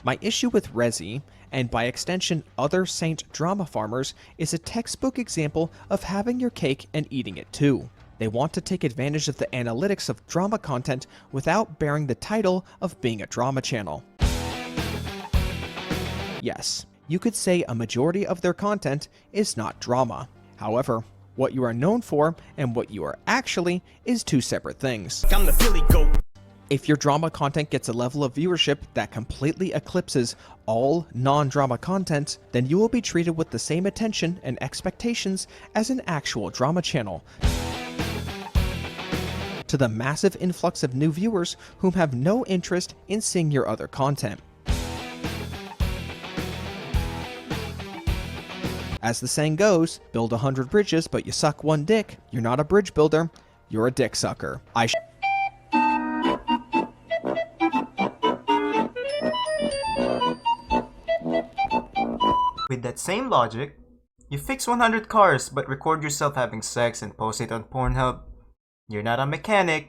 My issue with Rezi, and by extension other Saint drama farmers, is a textbook example of having your cake and eating it too. They want to take advantage of the analytics of drama content without bearing the title of being a drama channel. Yes, you could say a majority of their content is not drama. However, what you are known for and what you are actually is two separate things. I'm the Philly goat. If your drama content gets a level of viewership that completely eclipses all non-drama content, then you will be treated with the same attention and expectations as an actual drama channel, to the massive influx of new viewers whom have no interest in seeing your other content. As the saying goes, build 100 bridges but you suck one dick. You're not a bridge builder, you're a dick sucker. With that same logic, you fix 100 cars but record yourself having sex and post it on Pornhub. You're not a mechanic,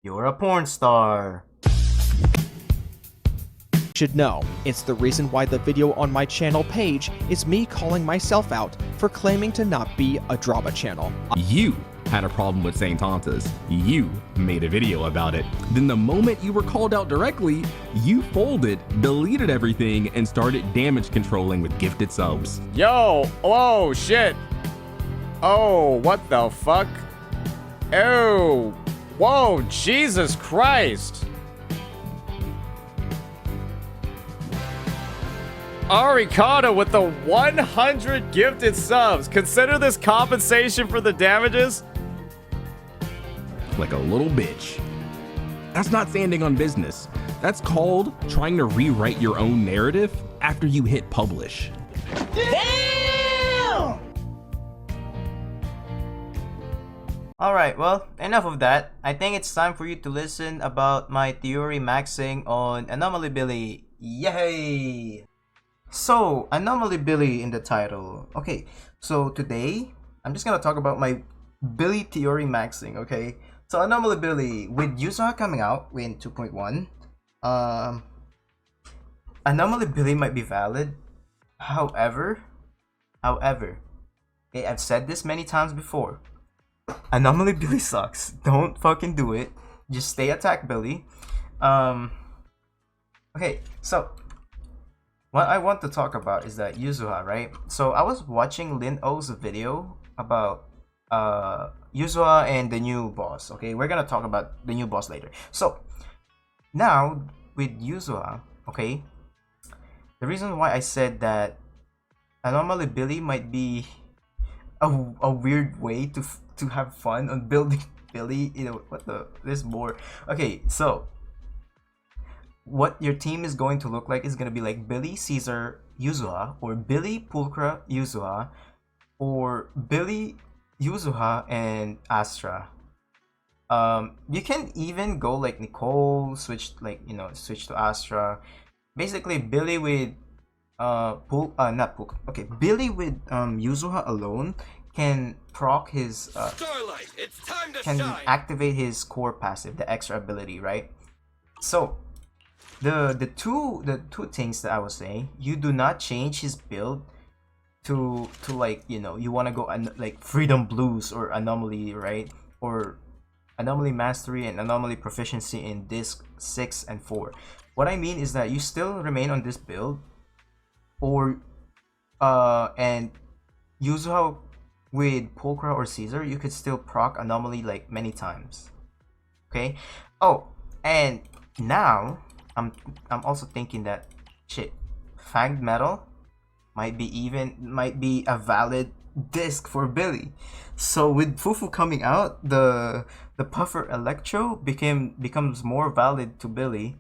you're a porn star. Should know, it's the reason why the video on my channel page is me calling myself out for claiming to not be a drama channel. You had a problem with Saint Tantas. You made a video about it. Then the moment you were called out directly, you folded, deleted everything, and started damage controlling with gifted subs. Yo, whoa, shit. Oh, what the fuck? Oh, whoa, Jesus Christ. Arikata with the 100 gifted subs. Consider this compensation for the damages. Like a little bitch. That's not standing on business. That's called trying to rewrite your own narrative after you hit publish. Damn! Alright, well, enough of that. I think it's time for you to listen about my theory maxing on Anomaly Billy. Yay! So, Anomaly Billy in the title. Okay, so today, I'm just gonna talk about my Billy theory maxing, okay? So, Anomaly Billy, with Yuzua coming out in 2.1, Anomaly Billy might be valid. However, okay, I've said this many times before. Anomaly Billy sucks. Don't fucking do it. Just stay attack Billy. Okay, so what I want to talk about is that Yuzuha, right? So I was watching Lin O's video about Yuzua and the new boss. Okay, we're gonna talk about the new boss later. So now with Yuzua, okay, the reason why I said that Anomaly Billy might be a weird way to have fun on building Billy, you know, there's more. Okay, so what your team is going to look like is going to be like Billy, Caesar, Yuzua, or Billy, Pulchra, Yuzua, or Billy, Yuzuha, and Astra. You can even go like Nicole, switch to Astra. Basically, Billy with Billy with Yuzuha alone can proc his Starlight, it's time to can shine. activate his core passive, the extra ability, right? So the two things that I was saying, you do not change his build to like, you know, you want to go like Freedom Blues or Anomaly, right? Or Anomaly Mastery and Anomaly Proficiency in Disc 6 and 4. What I mean is that you still remain on this build, or and Yuzua with Pulchra or Caesar, you could still proc Anomaly like many times. Okay. Oh, and now I'm also thinking that shit, Fanged Metal might be a valid disc for Billy. So with Fufu coming out, the Puffer Electro becomes more valid to Billy,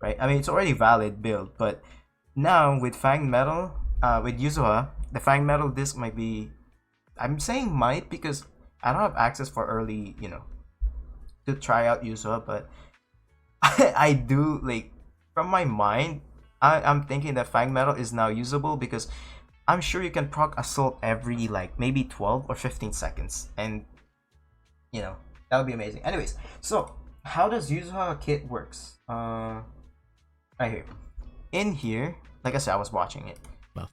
right? I mean, it's already valid build, but now with Fanged Metal, with Yuzua, the Fanged Metal disc might be. I'm saying might because I don't have access for early, you know, to try out Yuzua, but I do, like, from my mind, I'm thinking that Fang Metal is now usable because I'm sure you can proc Assault every like maybe 12 or 15 seconds, and you know, that would be amazing. Anyways, so how does Yuzuha kit works? Right here. in here, like I said, I was watching it. Buff.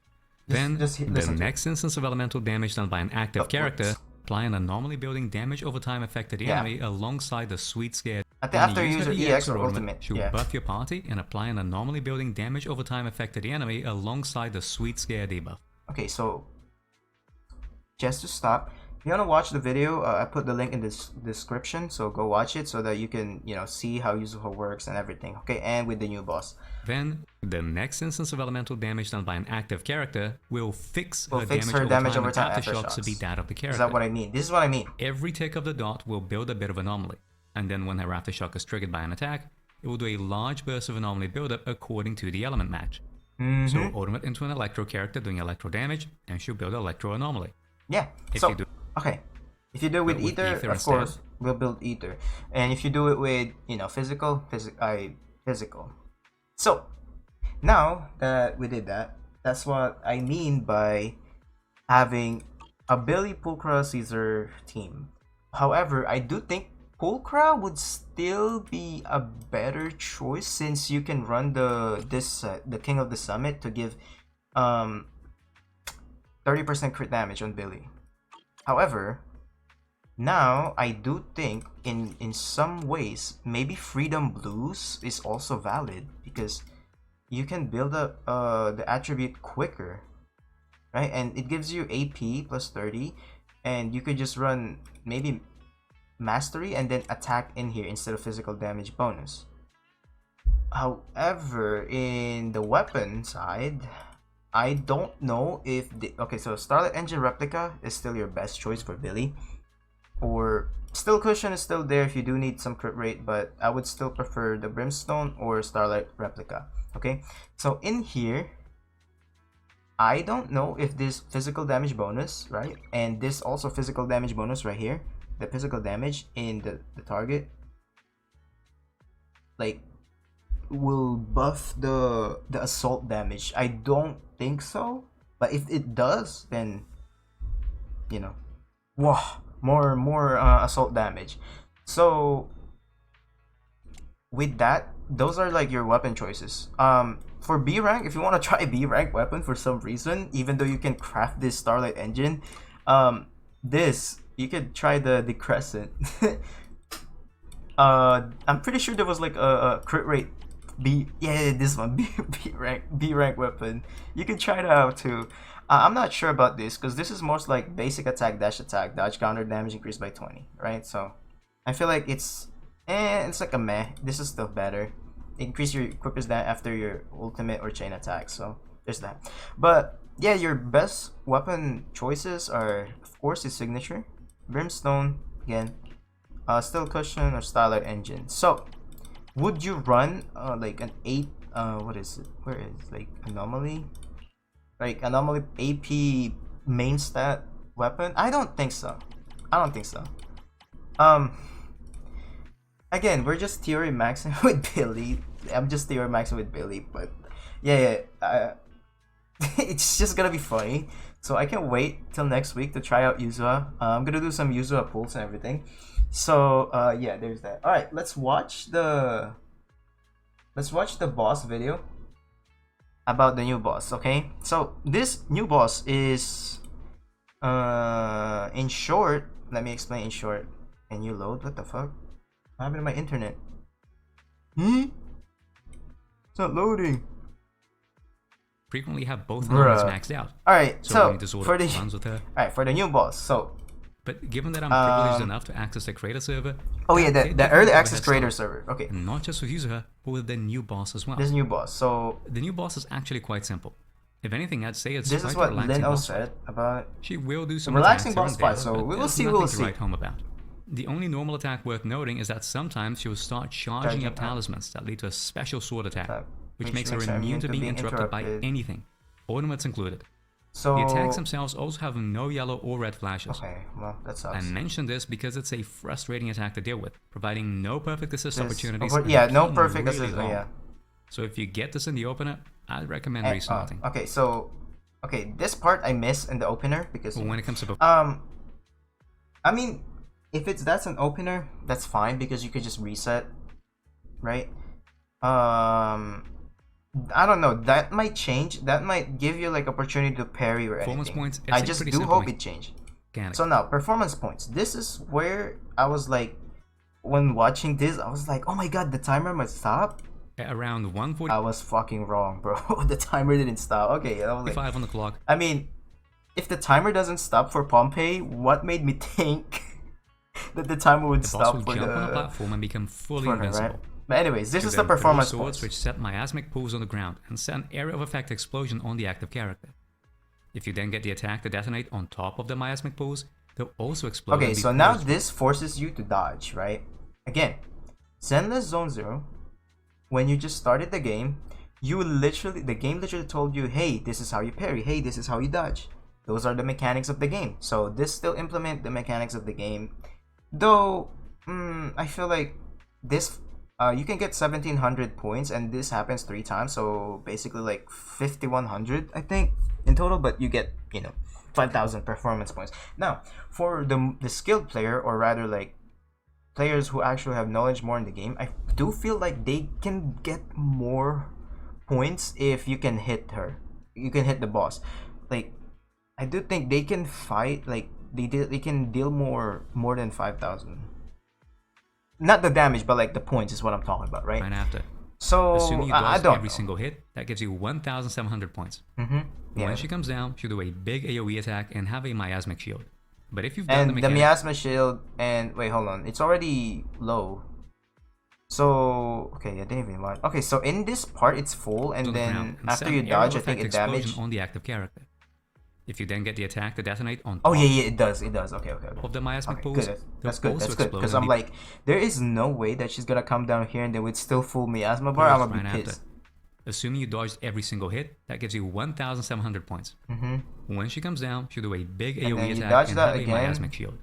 Just- Then, just the listen to it. next instance of elemental damage done by an active Upwards. character, apply an anomaly building damage over time effect to the Yeah. enemy alongside the sweet scare. I think When after you you use use your her EX or ornament, ultimate, she'll yeah. buff your party and apply an anomaly building damage over time effect to the enemy alongside the sweet scare debuff. Okay, so just to stop, if you want to watch the video, I put the link in the description, so go watch it so that you can, you know, see how Yuzuha works and everything. Okay, and with the new boss. Then, the next instance of elemental damage done by an active character will fix Will her fix damage, her damage over over time time and aftershocks aftershocks. to be that of the character. Is that what I mean? This is what I mean. Every tick of the dot will build a bit of anomaly, and then when her aftershock is triggered by an attack, it will do a large burst of anomaly buildup according to the element match. So automate into an electro character doing electro damage, and she'll build electro anomaly. Yeah. If So you do okay, if you do it with But with ether, ether of instead. course we'll build ether, and if you do it with, you know, physical. So now that we did that, that's what I mean by having a Billy Pulchra Caesar team. However, I do think Pulchra would still be a better choice since you can run the King of the Summit to give 30% crit damage on Billy. However, now I do think in some ways maybe Freedom Blues is also valid because you can build up the attribute quicker, right? And it gives you AP plus 30, and you could just run maybe Mastery and then attack in here instead of physical damage bonus. However, in the weapon side, I don't know if okay, so Starlight Engine Replica is still your best choice for Billy, or Still Cushion is still there if you do need some crit rate, but I would still prefer the Brimstone or Starlight Replica. Okay, so in here, I don't know if this physical damage bonus, right, and this also physical damage bonus right here, the physical damage in the target, like, will buff the assault damage. I don't think so, but if it does, then, you know, wow, more assault damage. So with that, those are like your weapon choices. For B rank, if you want to try B rank weapon for some reason, even though you can craft this Starlight Engine, this you could try the Crescent. I'm pretty sure there was like a crit rate this one B rank weapon. You can try that out too. I'm not sure about this because this is most like basic attack, dash attack, dodge counter, damage increased by 20, right? So I feel like it's like a meh. This is still better. Increase your quickest that after your ultimate or chain attack. So there's that. But yeah, your best weapon choices are, of course, his signature, Brimstone again, Still Cushion or Starlight Engine. So would you run like an 8 what is it? Where is like Anomaly? Like Anomaly AP main stat weapon? I don't think so. Again, we're just theory maxing with Billy. I'm just theory maxing with Billy, but yeah, it's just gonna be funny. So I can't wait till next week to try out Yuzua. I'm gonna do some Yuzua pulls and everything. So yeah, there's that. All right, let's watch the boss video about the new boss. Okay, so this new boss is in short. Let me explain in short. Can you load? What the fuck? What happened to my internet? It's not loading. frequently have both numbers Bruh. maxed out. Alright, So so running disorder for the runs with her. alright, for the new boss. So But given that I'm privileged enough to access the creator server, oh yeah, they the definitely early have a access head creator start. server. Okay. And not just with YUZUHA, but with the new boss as well. This new boss. So The new boss is actually quite simple. If anything, I'd say it's this quite is a what relaxing Lin O boss fight. said about She will do some relaxing attacks boss here and fight, there, so but we will there's see, nothing we'll to see. write home about. The only normal attack worth noting is that sometimes she will start charging up talismans that lead to a special sword attack, which makes her immune to being interrupted by anything, ornaments included. So The attacks themselves also have no yellow or red flashes. okay, well that I sucks. mention this because it's a frustrating attack to deal with, providing no perfect assist opportunities. and yeah, no being perfect really assist. long. Yeah. So if you get this in the opener, I'd recommend restarting. Okay, so this part I miss in the opener because But when it comes to I mean, if that's an opener, that's fine because you could just reset, right? I don't know. That might change. That might give you like opportunity to parry or Performance anything. points, it's I a just pretty do simple hope it change. mechanic. So now performance points. This is where I was like, when watching this, I was like, oh my god, the timer might stop. At around 1:45 I was fucking wrong, bro. The timer didn't stop. Okay, I was like, on the clock, I mean, if the timer doesn't stop for Pompeii, what made me think that the timer would the boss stop will for jump on a the platform and become fully for her, invincible. right? But anyways, this You is the then throw performance swords points. which set miasmic pools on the ground and set an area of effect explosion on the active character. If you then get the attack to detonate on top of the miasmic pools, they'll also explode. Okay, and be so now pulsed. this forces you to dodge, right? Again, zenlesszonezero, when you just started the game, the game literally told you, hey, this is how you parry, hey, this is how you dodge. Those are the mechanics of the game. So this still implement the mechanics of the game. Though, I feel like this, you can get 1700 points and this happens 3 times. So basically like 5100, I think, in total, but you get, 5000 performance points. Now, for the skilled player, or rather like players who actually have knowledge more in the game, I do feel like they can get more points if you can hit her. You can hit the boss. Like, I do think they can fight, like, they can deal more than 5000. Not the damage, but like the points is what I'm talking about, right? right after. So, Assuming you I dodge don't every know. single hit, that gives you 1,700 points. Yeah. When she comes down, she'll do a big AoE attack and have a miasmic shield. But if you've done And the the mechanic, miasma shield, and wait, hold on, it's already low. So, okay, I didn't even mind. Okay, so in this part, it's full, and on the ground then and after set you an area of dodge, I think effect it explosion damage. on the active character. If you then get the attack to detonate on Oh top yeah, it does. Okay. of the miasmic Okay, pools, good. they'll That's good. also That's good. explode Because and I'm be like, there is no way that she's gonna come down here and they would still fool miasma bar. I'm pulsed gonna be right pissed. after. Assuming you dodged every single hit, that gives you 1,700 points. When she comes down, she'll do a big And then AoE you attack dodge and that have a again. miasmic shield.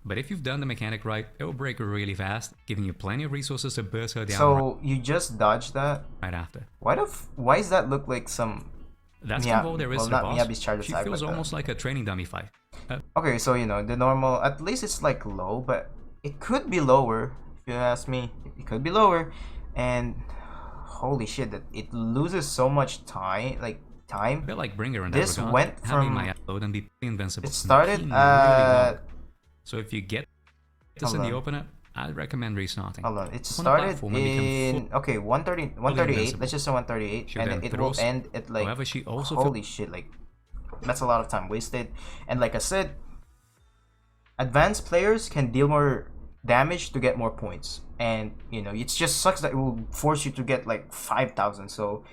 But if you've done the mechanic right, it will break really fast, giving you plenty of resources to burst her down So you just dodged that. right after. Why does that look like some? That's Mia- kind of all there is well, to the not boss. Miyabi's charge She attack, feels but, almost like a training dummy fight. Okay, so the normal. At least it's like low, but it could be lower. If you ask me, it could be lower. And holy shit, that it loses so much time. Like time. A bit like Bringer in that This regard, went having from- my load and be invincible. It and started keen at. long. So if you get this in Hold the on. opener, I'd recommend restarting. Hold on, it On the started platform and become in okay 138. invincible. Let's just say 138, She and then then it will throws- end at like. However, she also Holy shit! Like that's a lot of time wasted. And like I said, advanced players can deal more damage to get more points, and it just sucks that it will force you to get like 5000. So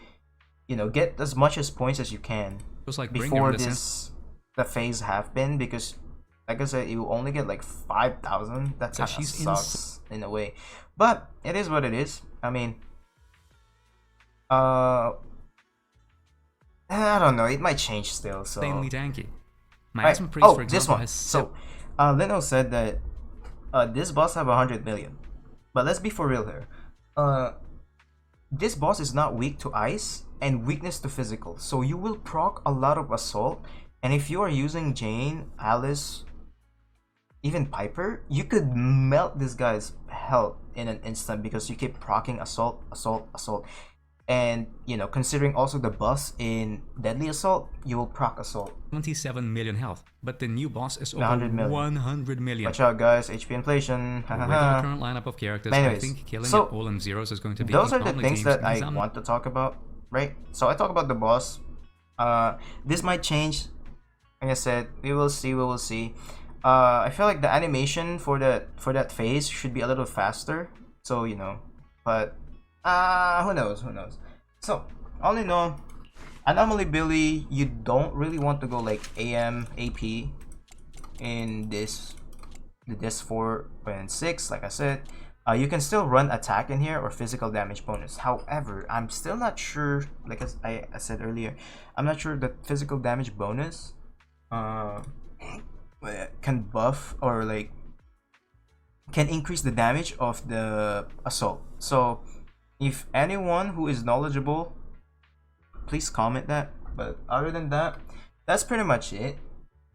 get as much as points as you can feels like Bringer before in the sense the phase have been, because like I said, you only get like 5,000. That So kind of she's sucks in a way, but it is what it is. I mean, I don't know. It might change still. So insanely tanky. Right. Miasma Priest, for this example, one. has So, Leno said that this boss have 100 million, but let's be for real here. This boss is not weak to ice and weakness to physical, so you will proc a lot of assault. And if you are using Jane, Alice, even Piper, you could melt this guy's health in an instant because you keep proccing assault. And considering also the boss in Deadly Assault, you will proc assault. 27 million health, but the new boss is over 100 million. 100 million. Watch out, guys! HP inflation. With our current lineup of characters, Anyways, I think killing so it all in zeros is going to be Those a are the commonly things games that I because I'm want to talk about, right? So I talk about the boss. This might change. Like I said, we will see. I feel like the animation for that phase should be a little faster. So but who knows? So all in all, Anomaly Billy, you don't really want to go like AP in this 4.6. Like I said, you can still run attack in here or physical damage bonus. However, I'm still not sure. Like I said earlier, I'm not sure that physical damage bonus can buff or like can increase the damage of the assault. So if anyone who is knowledgeable, please comment that. But other than that, that's pretty much it.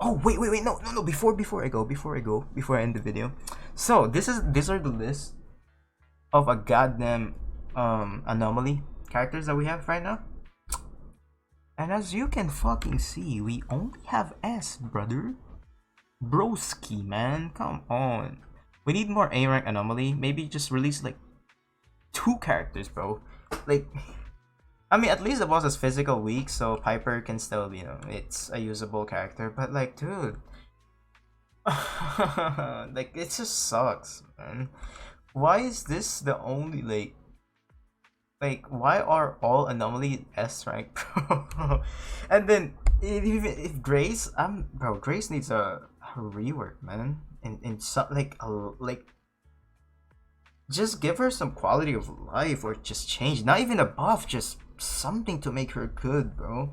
Oh wait, no. Before I end the video. So these are the list of a goddamn Anomaly characters that we have right now. And as you can fucking see, we only have S, brother. Broski, man, come on. We need more A rank Anomaly. Maybe just release like 2 characters, bro. Like, I mean, at least the boss is physical weak, so Piper can still, you know, it's a usable character. But like, dude, like it just sucks, man. Why is this the only like why are all Anomaly S rank, bro? And then if Grace, bro, Grace needs a rework, man. In some like just give her some quality of life, or just change. Not even a buff, just something to make her good, bro.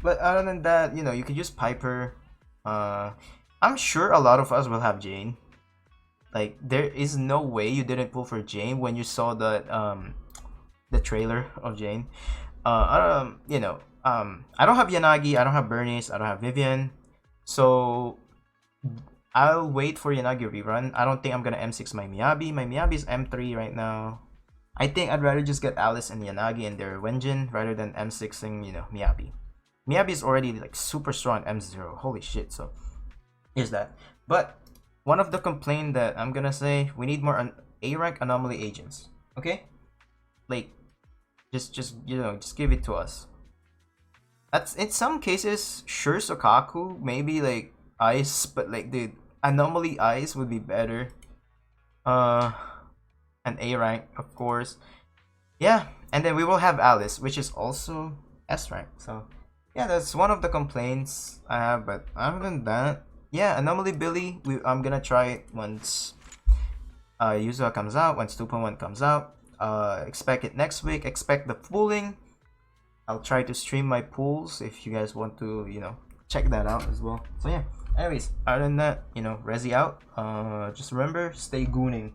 But other than that, you know, you could use Piper. I'm sure a lot of us will have Jane. Like, there is no way you didn't pull for Jane when you saw the trailer of Jane. You know, I don't have Yanagi, I don't have Bernice, I don't have Vivian, so I'll wait for Yanagi rerun. I don't think I'm gonna M6 my Miyabi. My Miyabi is M3 right now. I think I'd rather just get Alice and Yanagi and their Wenjin rather than M6ing, you know, Miyabi. Miyabi is already like super strong at M0. Holy shit, so here's that. But one of the complaints that I'm gonna say, we need more A rank Anomaly agents. Okay? Like, just you know, just give it to us. That's in some cases, sure, Sokaku, maybe like Ice, but like the Anomaly Ice would be better. An A rank, of course. Yeah, and then we will have Alice, which is also S rank. So yeah, that's one of the complaints I have. But other than that, yeah, Anomaly Billy, I'm gonna try it once Yuzua comes out, once 2.1 comes out. Expect it next week. Expect the pooling. I'll try to stream my pools if you guys want to, you know, check that out as well. So yeah, anyways, other than that, you know, Resi out. Just remember, stay gooning.